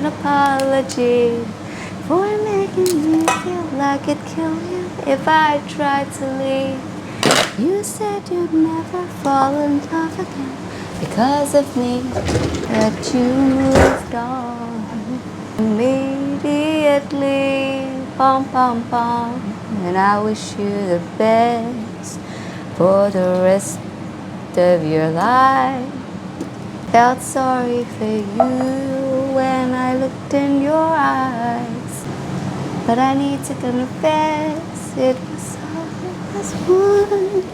apology for making me feel like it'd kill you if I tried to leave. You said you'd never fall in love again because of me, but you moved on immediately. Pom pom pom, and I wish you the best for the rest of your life. Felt sorry for you when I looked in your eyes, but I need to confess it was all as one.